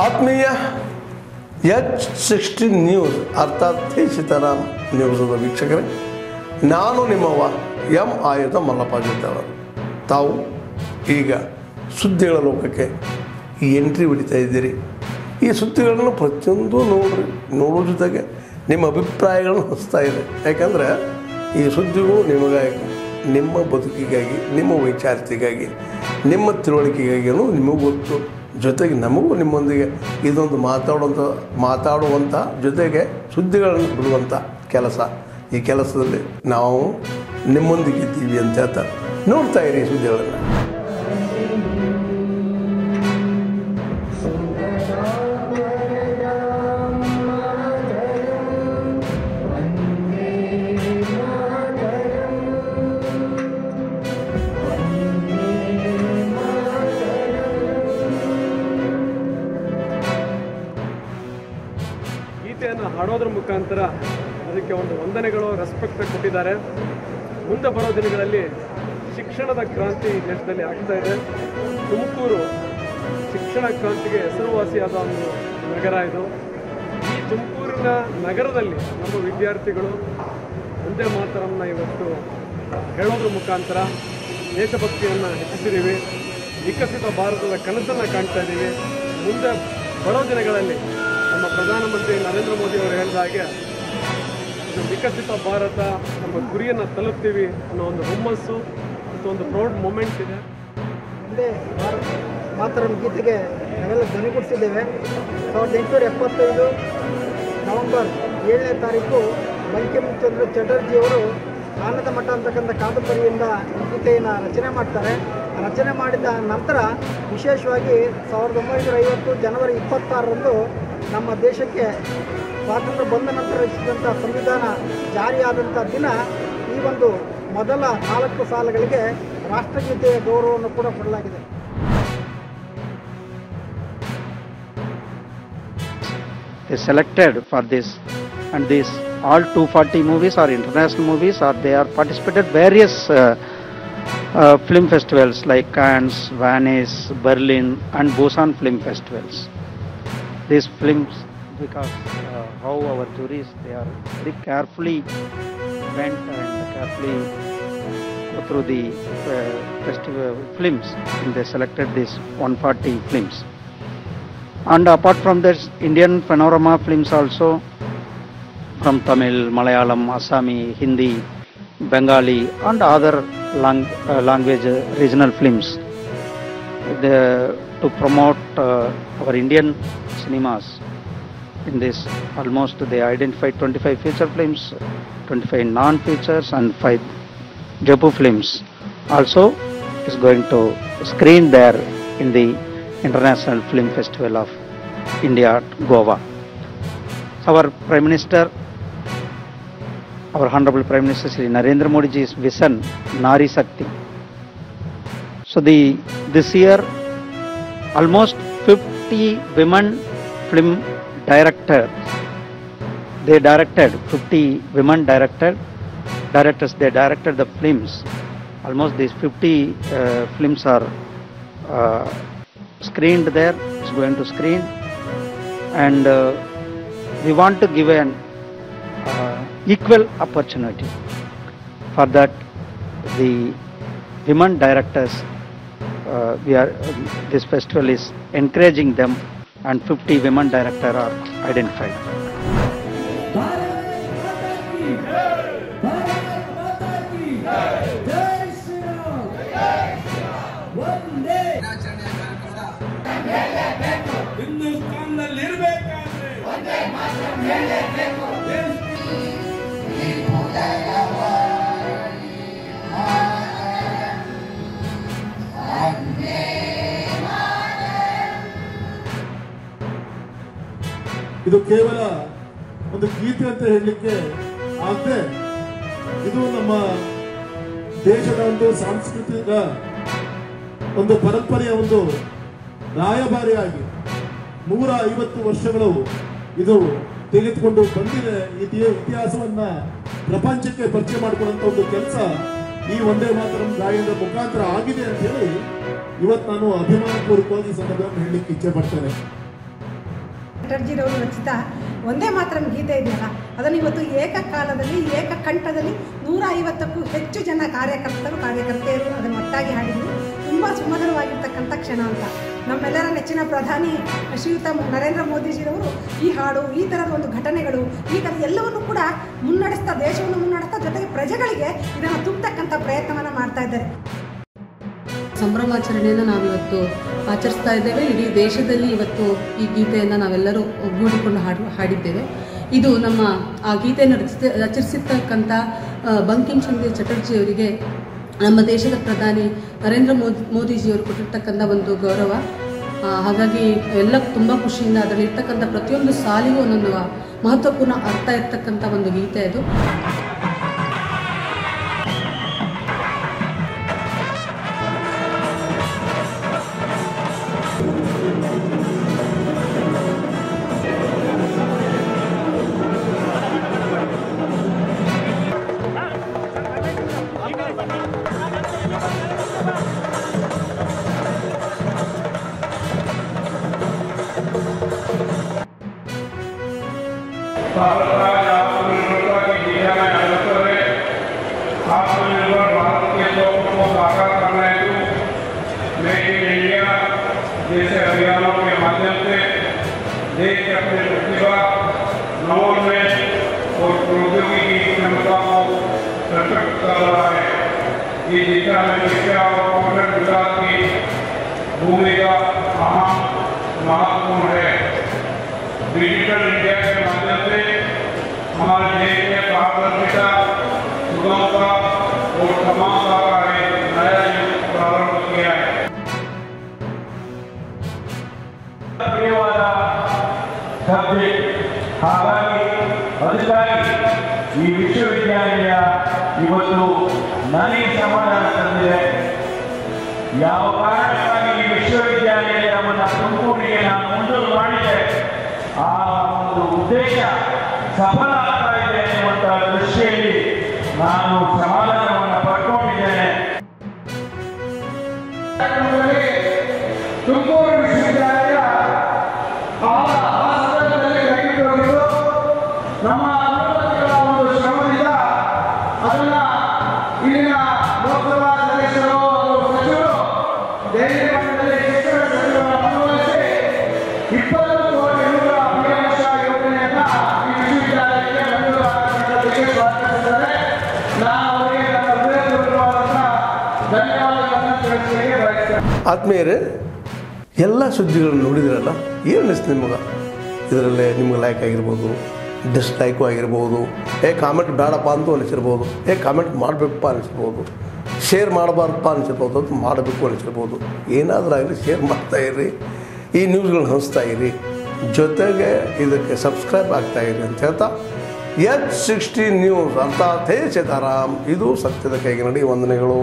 ಆತ್ಮೀಯ H16 news ಅರ್ಥಾತ್ ಸೀತಾರಾಮ್ ನ್ಯೂಸದ ವೀಕ್ಷಕರೇ, ನಾನು ನಿಮ್ಮವ ಎಂ ಆಯುಧ ಮಲ್ಲಪ್ಪ ಜೊತೆಯವರು. ತಾವು ಈಗ ಸುದ್ದಿಗಳ ಲೋಕಕ್ಕೆ ಎಂಟ್ರಿ ಹೊಡಿತಾ ಇದ್ದೀರಿ. ಈ ಸುದ್ದಿಗಳನ್ನು ಪ್ರತಿಯೊಂದು ನೋಡೋ ಜೊತೆಗೆ ನಿಮ್ಮ ಅಭಿಪ್ರಾಯಗಳನ್ನು ಹೊಸ್ತಾ ಇದೆ. ಯಾಕಂದರೆ ಈ ಸುದ್ದಿಗಳು ನಿಮಗಾಗಿ, ನಿಮ್ಮ ಬದುಕಿಗಾಗಿ, ನಿಮ್ಮ ವೈಚಾರಿಕೆಗಾಗಿ, ನಿಮ್ಮ ತಿಳುವಳಿಕೆಗಾಗಿಯೂ ನಿಮಗೂ ಗೊತ್ತು. ಜೊತೆಗೆ ನಮಗೂ ನಿಮ್ಮೊಂದಿಗೆ ಇದೊಂದು ಮಾತಾಡುವಂಥ ಜೊತೆಗೆ ಸುದ್ದಿಗಳನ್ನು ಬಿಡುವಂಥ ಕೆಲಸ. ಈ ಕೆಲಸದಲ್ಲಿ ನಾವು ನಿಮ್ಮೊಂದಿಗೆ ಇದ್ದೀವಿ ಅಂತ ಹೇಳ್ತಾ ನೋಡ್ತಾ ಇರಿ ಸುದ್ದಿಗಳನ್ನು. ಗೀತೆಯನ್ನು ಹಾಡೋದ್ರ ಮುಖಾಂತರ ಅದಕ್ಕೆ ಒಂದು ವಂದನೆಗಳು, ರೆಸ್ಪೆಕ್ಟ್ ಕೊಟ್ಟಿದ್ದಾರೆ. ಮುಂದೆ ಬರೋ ದಿನಗಳಲ್ಲಿ ಶಿಕ್ಷಣದ ಕ್ರಾಂತಿ ದೇಶದಲ್ಲಿ ಆಗ್ತಾ ಇದೆ. ತುಮಕೂರು ಶಿಕ್ಷಣ ಕ್ರಾಂತಿಗೆ ಹೆಸರುವಾಸಿಯಾದ ಒಂದು ನಗರ ಇದು. ಈ ತುಮಕೂರಿನ ನಗರದಲ್ಲಿ ನಮ್ಮ ವಿದ್ಯಾರ್ಥಿಗಳು ಒಂದೇ ಮಾತರನ್ನು ಇವತ್ತು ಹೇಳೋದ್ರ ಮುಖಾಂತರ ದೇಶಭಕ್ತಿಯನ್ನು ಹೆಚ್ಚಿಸಿದ್ದೀವಿ. ವಿಕಸಿತ ಭಾರತದ ಕನಸನ್ನು ಕಾಣ್ತಾ ಇದ್ದೀವಿ. ಮುಂದೆ ಬರೋ ದಿನಗಳಲ್ಲಿ ನಮ್ಮ ಪ್ರಧಾನಮಂತ್ರಿ ನರೇಂದ್ರ ಮೋದಿ ಅವರು ಹೇಳಿದ ಹಾಗೆ ವಿಕಸಿತ ಭಾರತ ನಮ್ಮ ಗುರಿಯನ್ನು ತಲುಪ್ತೀವಿ ಅನ್ನೋ ಒಂದು ಹುಮ್ಮಸ್ಸು ಮತ್ತು ಒಂದು ಪ್ರೌಡ್ ಮೂಮೆಂಟ್ ಇದೆ. ಒಂದೇ ಭಾರತ ಮಾತರಂ ಗೀತೆಗೆ ನಾವೆಲ್ಲ ಧ್ವನಿಗೂಡಿಸಿದ್ದೇವೆ. 1875 ನವೆಂಬರ್ 7ನೇ ತಾರೀಕು ಬಂಕಿಂಚಂದ್ರ ಚಟರ್ಜಿಯವರು ಆನಂದ ಮಠ ಅಂತಕ್ಕಂಥ ಕಾದಂಬರಿಯಿಂದ ಈ ಗೀತೆಯನ್ನು ರಚನೆ ಮಾಡ್ತಾರೆ. ರಚನೆ ಮಾಡಿದ ನಂತರ ವಿಶೇಷವಾಗಿ 1950 ಜನವರಿ 26ರಂದು ನಮ್ಮ ದೇಶಕ್ಕೆ ಸ್ವಾತಂತ್ರ್ಯ ಬಂದ ನಂತರ ರಚಿಸಿದಂಥ ಸಂವಿಧಾನ ಜಾರಿಯಾದಂಥ ದಿನ ಈ ಒಂದು ಮೊದಲ 4 ಸಾಲುಗಳಿಗೆ ರಾಷ್ಟ್ರಗೀತೆಯ ಗೌರವವನ್ನು ಕೂಡ ಕೊಡಲಾಗಿದೆ. They selected for this, and these all 240 movies are international movies, or they are participated various film festivals like Cannes, Venice, Berlin and Busan film festivals. These films, because how our juries, they are very carefully went and carefully go through the festival films, and they selected these 140 films. And apart from this, Indian panorama films also, from Tamil, Malayalam, Assami, Hindi, Bengali and other language regional films, to promote our Indian cinemas. In this, almost they identified 25 feature films, 25 non-features and 5 Jaipur films. Also is going to screen there in the International Film Festival of India at Goa. Our Prime Minister, our Honorable Prime Minister Shri Narendra Modi ji's vision, Nari Shakti. So this year almost 50 women film directors, they directed 50 women directors, they directed the films. Almost these 50 films are screened there, is going to screen, and we want to give an equal opportunity. For that, the women directors, this festival is encouraging them, and 50 women directors are identified. ಇದು ಕೇವಲ ಒಂದು ಗೀತೆ ಅಂತ ಹೇಳಲಿಕ್ಕೆ ಆಗದೆ, ಇದು ನಮ್ಮ ದೇಶದ ಒಂದು ಸಾಂಸ್ಕೃತಿಕ ಒಂದು ಪರಂಪರೆಯ ಒಂದು ರಾಯಭಾರಿಯಾಗಿ 150 ವರ್ಷಗಳು ಇದು ತೆಗೆದುಕೊಂಡು ಬಂದಿದೆ. ಇತಿಹಾಸವನ್ನ ಪ್ರಪಂಚಕ್ಕೆ ಪರಿಚಯ ಮಾಡಿಕೊಳ್ಳುವಂತ ಒಂದು ಕೆಲಸ ಈ ಒಂದೇ ಮಾತರಂ ಗಾಯನದ ಮುಖಾಂತರ ಆಗಿದೆ ಅಂತ ಹೇಳಿ ಇವತ್ತು ನಾನು ಅಭಿಮಾನಪೂರ್ವಕವಾಗಿ ಸಂದರ್ಭವನ್ನು ಹೇಳಲಿಕ್ಕೆ ಇಚ್ಛೆ ಪಡ್ತೇನೆ. ಚಟರ್ಜಿರವರು ರಚಿತ ಒಂದೇ ಮಾತ್ರ ಗೀತೆ ಇದೆಯಲ್ಲ, ಅದನ್ನು ಇವತ್ತು ಏಕಕಾಲದಲ್ಲಿ ಏಕಕಂಠದಲ್ಲಿ 150ಕ್ಕೂ ಹೆಚ್ಚು ಜನ ಕಾರ್ಯಕರ್ತೆಯರು ಅದನ್ನು ಒಟ್ಟಾಗಿ ಹಾಡಿದ್ದು ತುಂಬ ಸುಮಧುರವಾಗಿರ್ತಕ್ಕಂಥ ಕ್ಷಣ ಅಂತ. ನಮ್ಮೆಲ್ಲರ ನೆಚ್ಚಿನ ಪ್ರಧಾನಿ ಶ್ರೀಯುತ ನರೇಂದ್ರ ಮೋದಿಜಿರವರು ಈ ಹಾಡು, ಈ ಥರದ ಒಂದು ಘಟನೆಗಳು, ಈ ಥರ ಎಲ್ಲವನ್ನೂ ಕೂಡ ಮುನ್ನಡೆಸ್ತಾ, ದೇಶವನ್ನು ಮುನ್ನಡೆಸ್ತಾ, ಜೊತೆಗೆ ಪ್ರಜೆಗಳಿಗೆ ಇದನ್ನು ತುಂಬತಕ್ಕಂಥ ಪ್ರಯತ್ನವನ್ನು ಮಾಡ್ತಾ ಇದ್ದಾರೆ. ಸಂಭ್ರಮಾಚರಣೆಯನ್ನು ನಾವಿವತ್ತು ಆಚರಿಸ್ತಾ ಇದ್ದೇವೆ. ಇಡೀ ದೇಶದಲ್ಲಿ ಇವತ್ತು ಈ ಗೀತೆಯನ್ನು ನಾವೆಲ್ಲರೂ ಒಗ್ಗೂಡಿಕೊಂಡು ಹಾಡಿದ್ದೇವೆ. ಇದು ನಮ್ಮ ಆ ಗೀತೆಯನ್ನು ರಚಿಸಿರ್ತಕ್ಕಂಥ ಬಂಕಿಮ್ ಚಂದ್ರ ಚಟರ್ಜಿಯವರಿಗೆ ನಮ್ಮ ದೇಶದ ಪ್ರಧಾನಿ ನರೇಂದ್ರ ಮೋದಿಜಿಯವರು ಕೊಟ್ಟಿರ್ತಕ್ಕಂಥ ಒಂದು ಗೌರವ. ಹಾಗಾಗಿ ಎಲ್ಲ ತುಂಬ ಖುಷಿಯಿಂದ ಅದರಲ್ಲಿರ್ತಕ್ಕಂಥ ಪ್ರತಿಯೊಂದು ಸಾಲಿಗೂ ಒಂದೊಂದು ಮಹತ್ವಪೂರ್ಣ ಅರ್ಥ ಇರ್ತಕ್ಕಂಥ ಒಂದು ಗೀತೆ ಅದು. आत्मनिर्भर भारत के स्वप्न को साकार करना हेतु मेक इन इंडिया जैसे अभियानों के माध्यम से देश अपनी प्रतिभा, नवोन्मेष और प्रौद्योगिकी की क्षमता को सशक्त कर रहा है। इस दिशा में शिक्षा और कौशल विकास की भूमिका अहम महत्वपूर्ण है। डिजिटल इंडिया के माध्यम से हमारे देश में पारदर्शिता, सुगमता और समानता का एक नया युग प्रारंभ किया है। प्रियवाद सब्जेक्ट ಹಾಗಾಗಿ ಅದಕ್ಕಾಗಿ ಈ ವಿಶ್ವವಿದ್ಯಾಲಯ ಇವತ್ತು ನನಗೆ ಸಮಾಧಾನ ತಂದಿದೆ. ಯಾವ ಕಾರಣಕ್ಕಾಗಿ ಈ ವಿಶ್ವವಿದ್ಯಾಲಯ ನಮ್ಮನ್ನು ತುಮಕೂರಿಗೆ ನಾನು ಮುಂದೂರು ಮಾಡಿದೆ, ಆ ಒಂದು ಉದ್ದೇಶ ಸಫಲ ಆಗ್ತಾ ಇದೆ ಎನ್ನುವಂತಹ ದೃಷ್ಟಿಯಲ್ಲಿ ನಾನು ಸಮಾಧಾನವನ್ನು ಪಡ್ಕೊಂಡಿದ್ದೇನೆ. ತುಮಕೂರು ವಿಶ್ವವಿದ್ಯಾಲಯ ನಮ್ಮ ಒಂದು ಶ್ರಮದಿಂದ ಅದನ್ನ ಇಲ್ಲಿನ ಲೋಕಸಭಾ ಸದಸ್ಯರು ಸಚಿವರು ದೆಹಲಿ ಮಟ್ಟದಲ್ಲಿ ಶಿಕ್ಷಣ ಸಚಿವರನ್ನು ಅನುಮೋದಿಸಿ 20 ಕೋಟಿ ರು ಅಭಿಯಾನ ಯೋಜನೆಯನ್ನ ಈ ವಿಶ್ವವಿದ್ಯಾಲಯಕ್ಕೆ ಮಂಜೂರಾಗಿದ್ದಕ್ಕೆ ಸ್ವಾಗತಿಸಿದ್ದಾರೆ. ನಾನು ಅವರಿಗೆ ನನ್ನ ಹೃದಯಪೂರ್ವಕವಾದಂತಹ ಧನ್ಯವಾದಗಳನ್ನು ತಿಳಿಸಲಿಕ್ಕೆ ಬಯಸ್ತೇನೆ. ಆತ್ಮೀಯರೇ, ಎಲ್ಲ ಸುದ್ದಿಗಳನ್ನು ನೋಡಿದ್ರಲ್ಲ, ಏನು ಅನಿಸ್ತು ನಿಮಗೆ? ಇದರಲ್ಲೇ ನಿಮ್ಗೆ ಲೈಕ್ ಆಗಿರ್ಬೋದು, ಡಿಸ್ಲೈಕು ಆಗಿರ್ಬೋದು, ಕಾಮೆಂಟ್ ಬೇಡಪ್ಪ ಅಂತೂ ಅನಿಸಿರ್ಬೋದು, ಕಾಮೆಂಟ್ ಮಾಡಬೇಕಪ್ಪ ಅನಿಸಿರ್ಬೋದು, ಶೇರ್ ಮಾಡಬಾರ್ದಪ್ಪ ಅನಿಸಿರ್ಬೋದು, ಅದು ಮಾಡಬೇಕು ಅನಿಸಿರ್ಬೋದು. ಏನಾದರೂ ಆಗಲಿ ಶೇರ್ ಮಾಡ್ತಾಯಿರಿ, ಈ ನ್ಯೂಸ್ಗಳನ್ನ ಹಂಚ್ತಾ ಇರಿ, ಜೊತೆಗೆ ಇದಕ್ಕೆ ಸಬ್ಸ್ಕ್ರೈಬ್ ಆಗ್ತಾಯಿರಿ ಅಂತ ಹೇಳ್ತಾ H16 ನ್ಯೂಸ್ ಅರ್ಥಾತ್ ಹೇ ಸೀತಾರಾಮ್, ಇದು ಸತ್ಯದ ಕೈಗೆ ನಡಿ. ವಂದನೆಗಳು.